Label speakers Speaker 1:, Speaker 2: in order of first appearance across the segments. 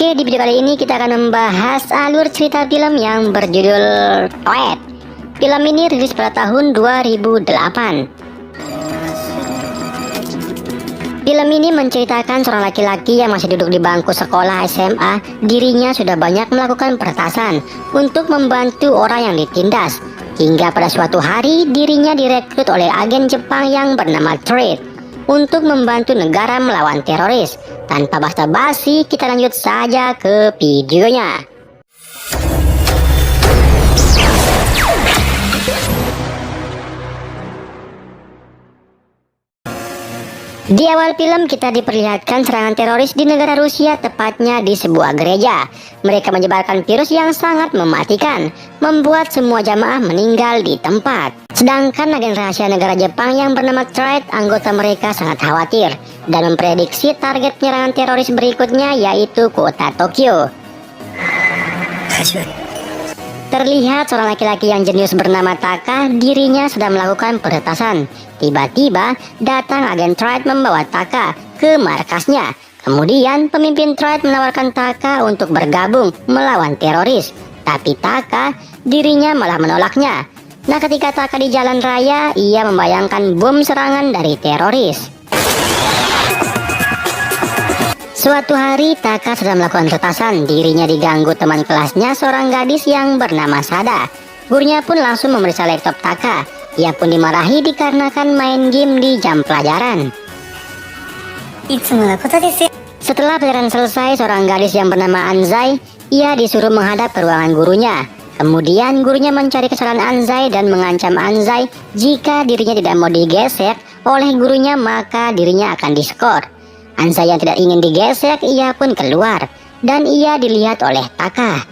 Speaker 1: Oke, di video kali ini kita akan membahas alur cerita film yang berjudul Toet. Film ini rilis pada tahun 2008. Film ini menceritakan seorang laki-laki yang masih duduk di bangku sekolah SMA. Dirinya sudah banyak melakukan peretasan untuk membantu orang yang ditindas. Hingga pada suatu hari dirinya direkrut oleh agen Jepang yang bernama Trade untuk membantu negara melawan teroris. Tanpa basa-basi, kita lanjut saja ke videonya. Di awal film kita diperlihatkan serangan teroris di negara Rusia, tepatnya di sebuah gereja. Mereka menyebarkan virus yang sangat mematikan, membuat semua jamaah meninggal di tempat. Sedangkan agen rahasia negara Jepang yang bernama Trade, anggota mereka sangat khawatir dan memprediksi target penyerangan teroris berikutnya, yaitu kota Tokyo. Terlihat seorang laki-laki yang jenius bernama Taka, dirinya sedang melakukan peretasan. Tiba-tiba datang agen Trade membawa Taka ke markasnya. Kemudian pemimpin Trade menawarkan Taka untuk bergabung melawan teroris. Tapi Taka, dirinya malah menolaknya. Nah, ketika Taka di jalan raya, ia membayangkan bom serangan dari teroris. Suatu hari Taka sedang melakukan retasan, dirinya diganggu teman kelasnya, seorang gadis yang bernama Sada. Gurunya pun langsung memeriksa laptop Taka. Ia pun dimarahi dikarenakan main game di jam pelajaran. Setelah pelajaran selesai, seorang gadis yang bernama Anzai, ia disuruh menghadap ke ruangan gurunya. Kemudian gurunya mencari kesalahan Anzai dan mengancam Anzai jika dirinya tidak mau digesek oleh gurunya maka dirinya akan diskor. Anzai yang tidak ingin digesek, ia pun keluar dan ia dilihat oleh Taka.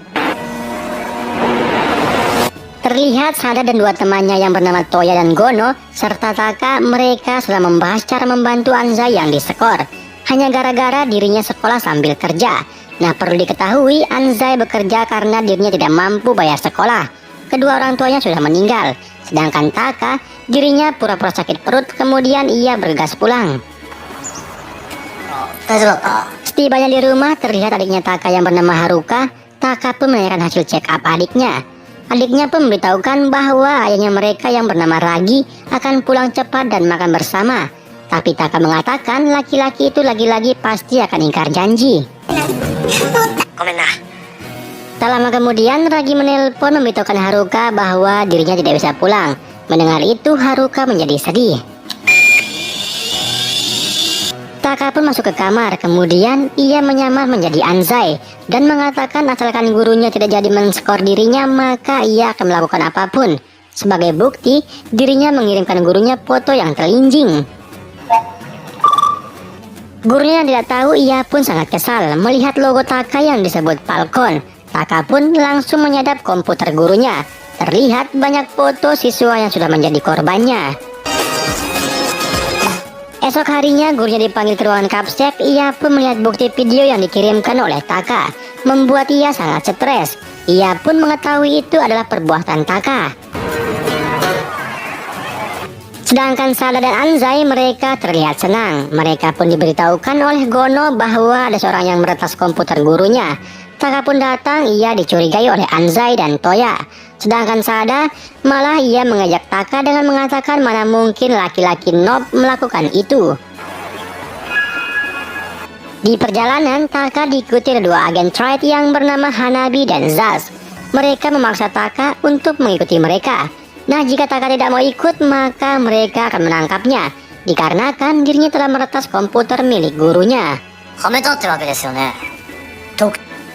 Speaker 1: Terlihat Sada dan dua temannya yang bernama Toya dan Gono serta Taka, mereka sedang membahas cara membantu Anzai yang diskor. Hanya gara-gara dirinya sekolah sambil kerja. Nah, perlu diketahui Anzai bekerja karena dirinya tidak mampu bayar sekolah. Kedua orang tuanya sudah meninggal. Sedangkan Taka, dirinya pura-pura sakit perut, kemudian ia bergegas pulang. Setibanya di rumah, terlihat adiknya Taka yang bernama Haruka. Taka pun menanyakan hasil check up adiknya. Adiknya pun memberitahukan bahwa ayahnya mereka yang bernama Ragi akan pulang cepat dan makan bersama. Tapi Taka mengatakan laki-laki itu lagi-lagi pasti akan ingkar janji. Tak lama kemudian Ragi menelpon memberitahukan Haruka bahwa dirinya tidak bisa pulang. Mendengar itu Haruka menjadi sedih. Taka pun masuk ke kamar, kemudian ia menyamar menjadi Anzai dan mengatakan asalkan gurunya tidak jadi men-skor dirinya maka ia akan melakukan apapun. Sebagai bukti, dirinya mengirimkan gurunya foto yang terlinjing. Gurunya yang tidak tahu, ia pun sangat kesal melihat logo Taka yang disebut Falcon. Taka pun langsung menyadap komputer gurunya. Terlihat banyak foto siswa yang sudah menjadi korbannya. Esok harinya gurunya dipanggil ke ruangan kapsek. Ia pun melihat bukti video yang dikirimkan oleh Taka, membuat ia sangat stres. Ia pun mengetahui itu adalah perbuatan Taka. Sedangkan Sada dan Anzai, mereka terlihat senang. Mereka pun diberitahukan oleh Gono bahwa ada seorang yang meretas komputer gurunya. Taka pun datang, ia dicurigai oleh Anzai dan Toya. Sedangkan Sada malah ia mengajak Taka dengan mengatakan mana mungkin laki-laki noob melakukan itu. Di perjalanan, Taka diikuti oleh dua agen Trade yang bernama Hanabi dan Zaz. Mereka memaksa Taka untuk mengikuti mereka. Nah, jika Taka tidak mau ikut, maka mereka akan menangkapnya, dikarenakan dirinya telah meretas komputer milik gurunya.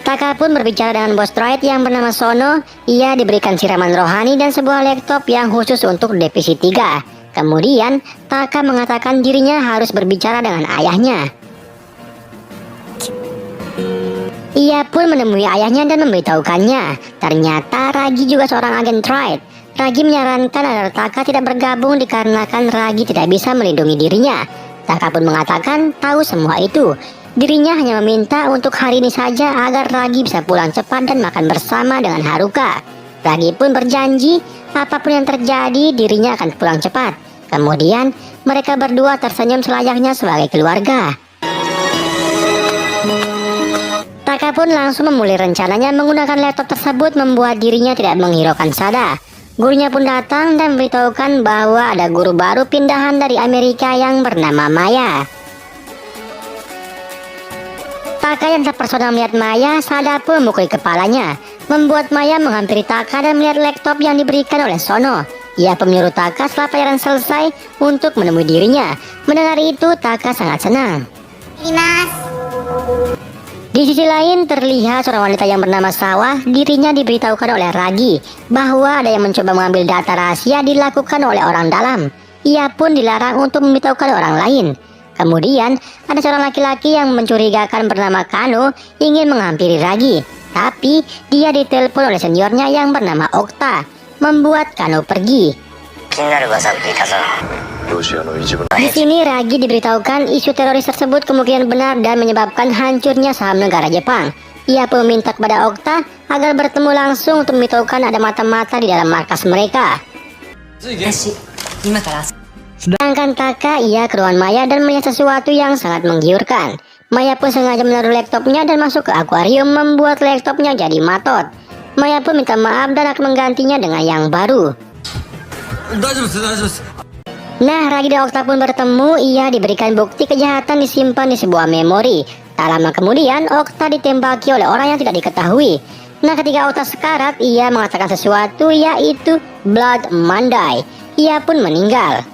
Speaker 1: Taka pun berbicara dengan bos Trade yang bernama Sono. Ia diberikan siraman rohani dan sebuah laptop yang khusus untuk divisi 3. Kemudian, Taka mengatakan dirinya harus berbicara dengan ayahnya. Ia pun menemui ayahnya dan memberitahukannya. Ternyata Ragi juga seorang agen Trade. Ragi menyarankan agar Taka tidak bergabung dikarenakan Ragi tidak bisa melindungi dirinya. Taka pun mengatakan tahu semua itu. Dirinya hanya meminta untuk hari ini saja agar Ragi bisa pulang cepat dan makan bersama dengan Haruka. Ragi pun berjanji apapun yang terjadi dirinya akan pulang cepat. Kemudian mereka berdua tersenyum selayaknya sebagai keluarga. Taka pun langsung memulai rencananya menggunakan laptop tersebut membuat dirinya tidak menghiraukan Sada. Gurunya pun datang dan memberitahukan bahwa ada guru baru pindahan dari Amerika yang bernama Maya. Taka yang terpesona melihat Maya, Sada pun memukul kepalanya, membuat Maya menghampiri Taka dan melihat laptop yang diberikan oleh Sono. Ia pun menyuruh Taka setelah pelajaran selesai untuk menemui dirinya. Mendengar itu, Taka sangat senang. Di sisi lain, terlihat seorang wanita yang bernama Sawah. Dirinya diberitahukan oleh Ragi bahwa ada yang mencoba mengambil data rahasia dilakukan oleh orang dalam. Ia pun dilarang untuk memberitahukan orang lain. Kemudian, ada seorang laki-laki yang mencurigakan bernama Kano ingin menghampiri Ragi. Tapi, dia ditelepon oleh seniornya yang bernama Okta, membuat Kano pergi. Di sini, Ragi diberitahukan isu teroris tersebut kemungkinan benar dan menyebabkan hancurnya saham negara Jepang. Ia pun meminta kepada Okta agar bertemu langsung untuk memberitahukan ada mata-mata di dalam markas mereka. Sedangkan Taka, ia ke ruangan Maya dan melihat sesuatu yang sangat menggiurkan. Maya pun sengaja menaruh laptopnya dan masuk ke akuarium, membuat laptopnya jadi matot. Maya pun minta maaf dan akan menggantinya dengan yang baru. Nah, Ragi dan Okta pun bertemu. Ia diberikan bukti kejahatan disimpan di sebuah memori. Tak lama kemudian, Okta ditembaki oleh orang yang tidak diketahui. Nah, ketika Okta sekarat, ia mengatakan sesuatu, yaitu Blood Monday. Ia pun meninggal.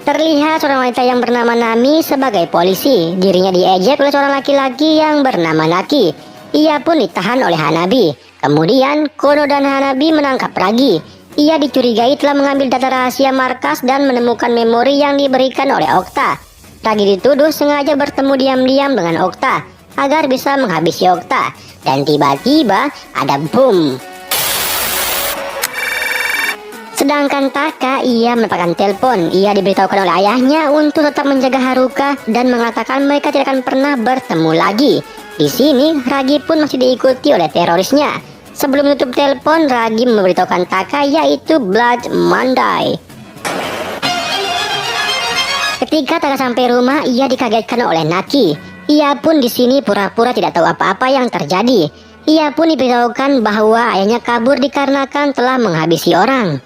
Speaker 1: Terlihat seorang wanita yang bernama Nami sebagai polisi. Dirinya diejek oleh seorang laki-laki yang bernama Naki. Ia pun ditahan oleh Hanabi. Kemudian Kono dan Hanabi menangkap Ragi. Ia dicurigai telah mengambil data rahasia markas dan menemukan memori yang diberikan oleh Okta. Ragi dituduh sengaja bertemu diam-diam dengan Okta agar bisa menghabisi Okta. Dan tiba-tiba ada boom. Sedangkan Taka, ia mendapatkan telepon. Ia diberitahukan oleh ayahnya untuk tetap menjaga Haruka dan mengatakan mereka tidak akan pernah bertemu lagi. Di sini, Ragi pun masih diikuti oleh terorisnya. Sebelum menutup telepon, Ragi memberitahukan Taka, yaitu Blood Monday. Ketika Taka sampai rumah, ia dikagetkan oleh Naki. Ia pun di sini pura-pura tidak tahu apa-apa yang terjadi. Ia pun diberitahukan bahwa ayahnya kabur dikarenakan telah menghabisi orang.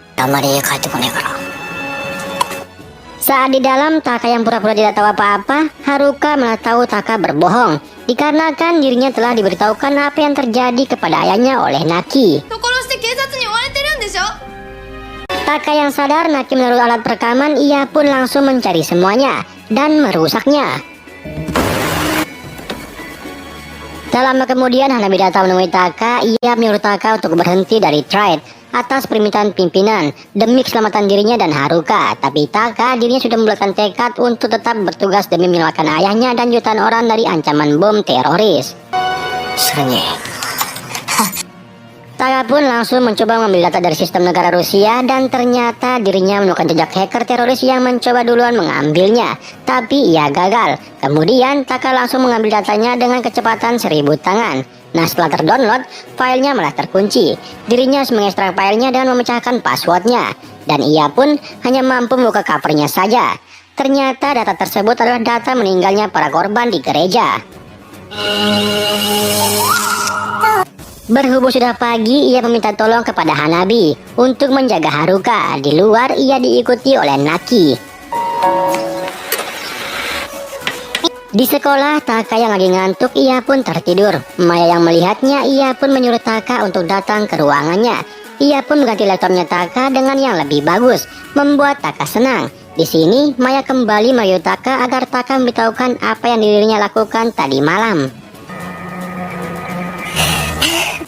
Speaker 1: Saat di dalam, Taka yang pura-pura tidak tahu apa-apa, Haruka malah tahu Taka berbohong, dikarenakan dirinya telah diberitahukan apa yang terjadi kepada ayahnya oleh Naki. Taka yang sadar Naki menaruh alat perekaman, ia pun langsung mencari semuanya dan merusaknya. Tak lama kemudian Hanabi datang menemui Taka. Ia menyuruh Taka untuk berhenti dari trade atas permintaan pimpinan demi keselamatan dirinya dan Haruka. Tapi Taka dirinya sudah membulatkan tekad untuk tetap bertugas demi menyelamatkan ayahnya dan jutaan orang dari ancaman bom teroris. Taka pun langsung mencoba mengambil data dari sistem negara Rusia dan ternyata dirinya menemukan jejak hacker teroris yang mencoba duluan mengambilnya. Tapi ia gagal. Kemudian Taka langsung mengambil datanya dengan kecepatan 1000 tangan. Nah, setelah terdownload, filenya malah terkunci. Dirinya harus mengekstrak filenya dan memecahkan passwordnya. Dan ia pun hanya mampu membuka covernya saja. Ternyata data tersebut adalah data meninggalnya para korban di gereja. Berhubung sudah pagi, ia meminta tolong kepada Hanabi untuk menjaga Haruka. Di luar, ia diikuti oleh Naki. Di sekolah, Taka yang lagi ngantuk, ia pun tertidur. Maya yang melihatnya, ia pun menyuruh Taka untuk datang ke ruangannya. Ia pun mengganti laptopnya Taka dengan yang lebih bagus, membuat Taka senang. Di sini, Maya kembali merayu Taka agar Taka memberitahukan apa yang dirinya lakukan tadi malam.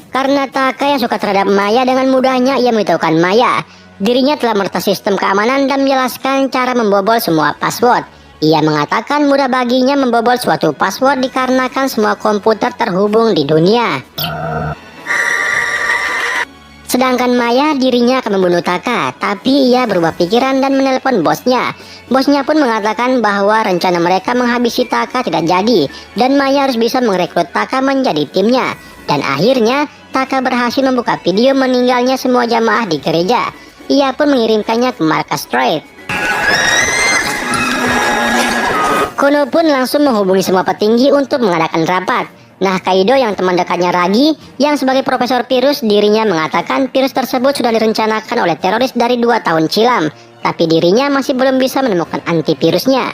Speaker 1: Karena Taka yang suka terhadap Maya, dengan mudahnya ia memberitahukan Maya. Dirinya telah meretas sistem keamanan dan menjelaskan cara membobol semua password. Ia mengatakan mudah baginya membobol suatu password dikarenakan semua komputer terhubung di dunia. Sedangkan Maya dirinya akan membunuh Taka, tapi ia berubah pikiran dan menelpon bosnya. Bosnya pun mengatakan bahwa rencana mereka menghabisi Taka tidak jadi, dan Maya harus bisa merekrut Taka menjadi timnya. Dan akhirnya Taka berhasil membuka video meninggalnya semua jamaah di gereja. Ia pun mengirimkannya ke markas Trade. Kono pun langsung menghubungi semua petinggi untuk mengadakan rapat. Nah, Kaido yang teman dekatnya Ragi, yang sebagai profesor virus, dirinya mengatakan virus tersebut sudah direncanakan oleh teroris dari 2 tahun silam, tapi dirinya masih belum bisa menemukan antivirusnya.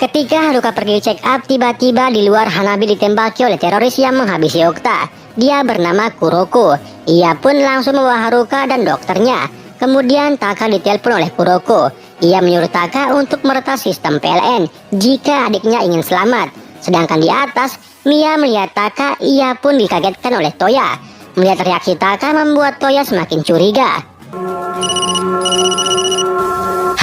Speaker 1: Ketika Haruka pergi check up, tiba-tiba di luar Hanabi ditembaki oleh teroris yang menghabisi Okta. Dia bernama Kuroko. Ia pun langsung membawa Haruka dan dokternya. Kemudian Taka ditelepon oleh Kuroko. Ia menyuruh Taka untuk meretas sistem PLN jika adiknya ingin selamat. Sedangkan di atas, Mia melihat Taka, ia pun dikagetkan oleh Toya. Melihat reaksi Taka membuat Toya semakin curiga.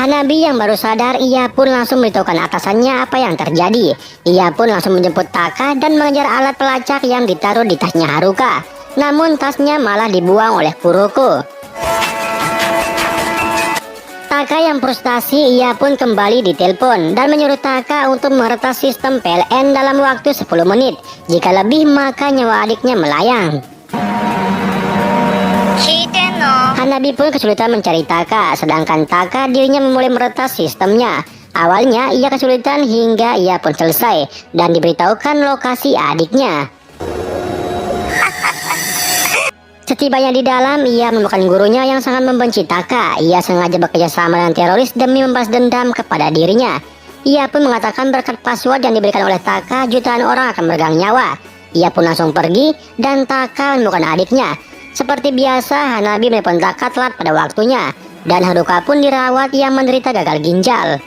Speaker 1: Hanabi yang baru sadar, ia pun langsung memberitahukan atasannya apa yang terjadi. Ia pun langsung menjemput Taka dan mengejar alat pelacak yang ditaruh di tasnya Haruka. Namun tasnya malah dibuang oleh Kuroko. Taka yang frustasi, ia pun kembali ditelepon dan menyuruh Taka untuk meretas sistem PLN dalam waktu 10 menit. Jika lebih maka nyawa adiknya melayang. Hanabi pun kesulitan mencari Taka, sedangkan Taka dirinya memulai meretas sistemnya. Awalnya ia kesulitan hingga ia pun selesai dan diberitahukan lokasi adiknya. Setibanya di dalam, ia menemukan gurunya yang sangat membenci Taka. Ia sengaja bekerja sama dengan teroris demi membalas dendam kepada dirinya. Ia pun mengatakan berkat password yang diberikan oleh Taka, jutaan orang akan meregang nyawa. Ia pun langsung pergi dan Taka menemukan adiknya. Seperti biasa, Hanabi menelpon Taka telat pada waktunya. Dan Haruka pun dirawat yang menderita gagal ginjal.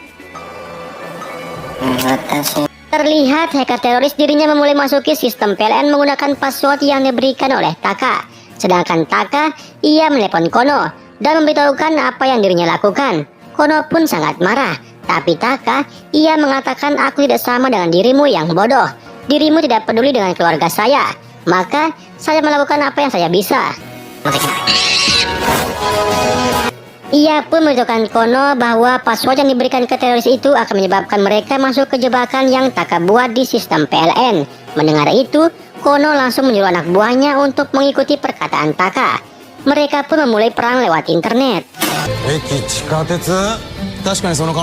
Speaker 1: Terlihat hacker teroris dirinya memulai masuki sistem PLN menggunakan password yang diberikan oleh Taka. Sedangkan Taka, ia menelepon Kono dan memberitahukan apa yang dirinya lakukan. Kono pun sangat marah. Tapi Taka, ia mengatakan aku tidak sama dengan dirimu yang bodoh. Dirimu tidak peduli dengan keluarga saya. Maka saya melakukan apa yang saya bisa. Ia pun memberitahukan Kono bahwa password yang diberikan ke teroris itu akan menyebabkan mereka masuk ke jebakan yang Taka buat di sistem PLN. Mendengar itu, Kono langsung menyuruh anak buahnya untuk mengikuti perkataan Taka. Mereka pun memulai perang lewat internet.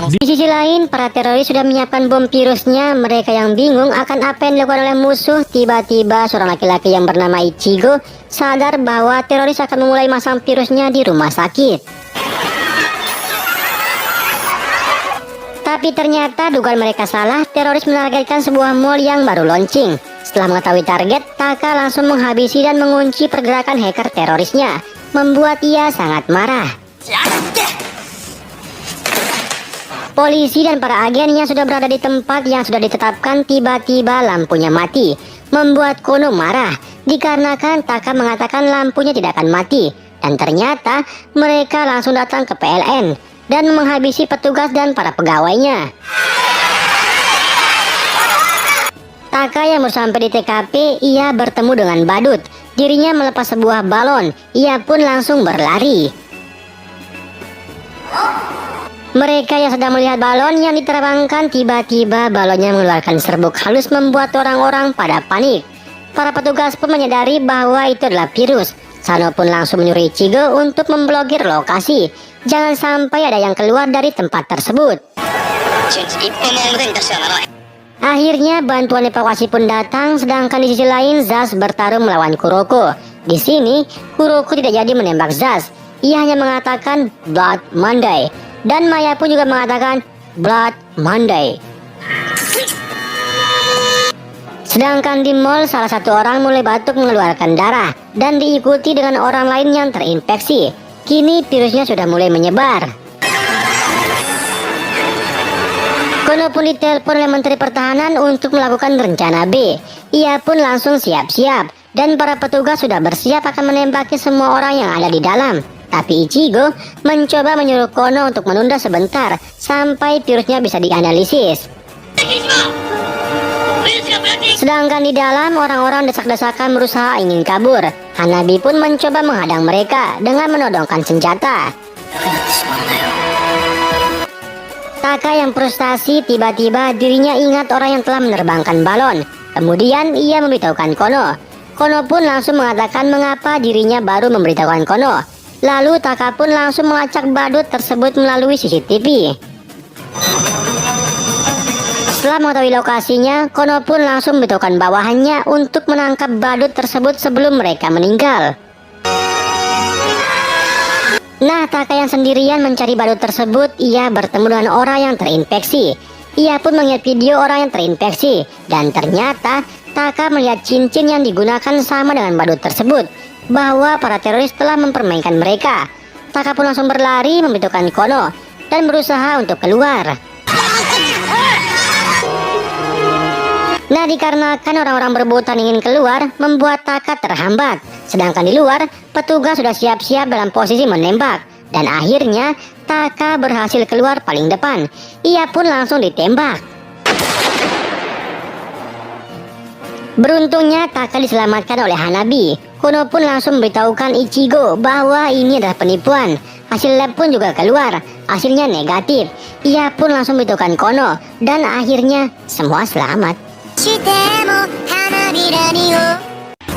Speaker 1: Di sisi lain, para teroris sudah menyiapkan bom virusnya. Mereka yang bingung akan apa yang dilakukan oleh musuh. Tiba-tiba seorang laki-laki yang bernama Ichigo sadar bahwa teroris akan memulai masang virusnya di rumah sakit. Tapi ternyata dugaan mereka salah. Teroris menargetkan sebuah mall yang baru launching. Setelah mengetahui target, Taka langsung menghabisi dan mengunci pergerakan hacker terorisnya, membuat ia sangat marah. Polisi dan para agen yang sudah berada di tempat yang sudah ditetapkan tiba-tiba lampunya mati, membuat Kono marah dikarenakan Taka mengatakan lampunya tidak akan mati. Dan ternyata mereka langsung datang ke PLN dan menghabisi petugas dan para pegawainya. Taka yang baru sampai di TKP, ia bertemu dengan badut. Dirinya melepas sebuah balon. Ia pun langsung berlari. Mereka yang sedang melihat balon yang diterbangkan, tiba-tiba balonnya mengeluarkan serbuk halus membuat orang-orang pada panik. Para petugas pun menyadari bahwa itu adalah virus. Sano pun langsung menyuruh Ichigo untuk memblokir lokasi. Jangan sampai ada yang keluar dari tempat tersebut. Akhirnya bantuan evakuasi pun datang, sedangkan di sisi lain Zaz bertarung melawan Kuroko. Di sini Kuroko tidak jadi menembak Zaz. Ia hanya mengatakan Blood Monday, dan Maya pun juga mengatakan Blood Monday. Sedangkan di mall salah satu orang mulai batuk mengeluarkan darah dan diikuti dengan orang lain yang terinfeksi. Kini virusnya sudah mulai menyebar. Kono pun ditelepon oleh Menteri Pertahanan untuk melakukan rencana B. Ia pun langsung siap-siap dan para petugas sudah bersiap akan menembaki semua orang yang ada di dalam. Tapi Ichigo mencoba menyuruh Kono untuk menunda sebentar sampai virusnya bisa dianalisis. Sedangkan di dalam orang-orang desak-desakan berusaha ingin kabur. Hanabi pun mencoba menghadang mereka dengan menodongkan senjata. Taka yang frustasi, tiba-tiba dirinya ingat orang yang telah menerbangkan balon. Kemudian ia memberitahukan Kono. Kono pun langsung mengatakan mengapa dirinya baru memberitahukan Kono. Lalu Taka pun langsung melacak badut tersebut melalui CCTV. Setelah mengetahui lokasinya, Kono pun langsung memberitahukan bawahannya untuk menangkap badut tersebut sebelum mereka meninggal. Nah, Taka yang sendirian mencari badut tersebut, ia bertemu dengan orang yang terinfeksi. Ia pun melihat video orang yang terinfeksi, dan ternyata Taka melihat cincin yang digunakan sama dengan badut tersebut, bahwa para teroris telah mempermainkan mereka. Taka pun langsung berlari memberitahukan Kono, dan berusaha untuk keluar. Nah, dikarenakan orang-orang berebutan ingin keluar, membuat Taka terhambat. Sedangkan di luar, petugas sudah siap-siap dalam posisi menembak. Dan akhirnya, Taka berhasil keluar paling depan. Ia pun langsung ditembak. Beruntungnya, Taka diselamatkan oleh Hanabi. Kono pun langsung memberitahukan Ichigo bahwa ini adalah penipuan. Hasil lab pun juga keluar. Hasilnya negatif. Ia pun langsung memberitahukan Kono. Dan akhirnya, semua selamat.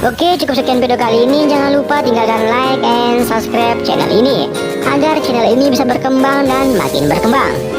Speaker 1: Oke, cukup sekian video kali ini. Jangan lupa tinggalkan like and subscribe channel ini agar channel ini bisa berkembang dan makin berkembang.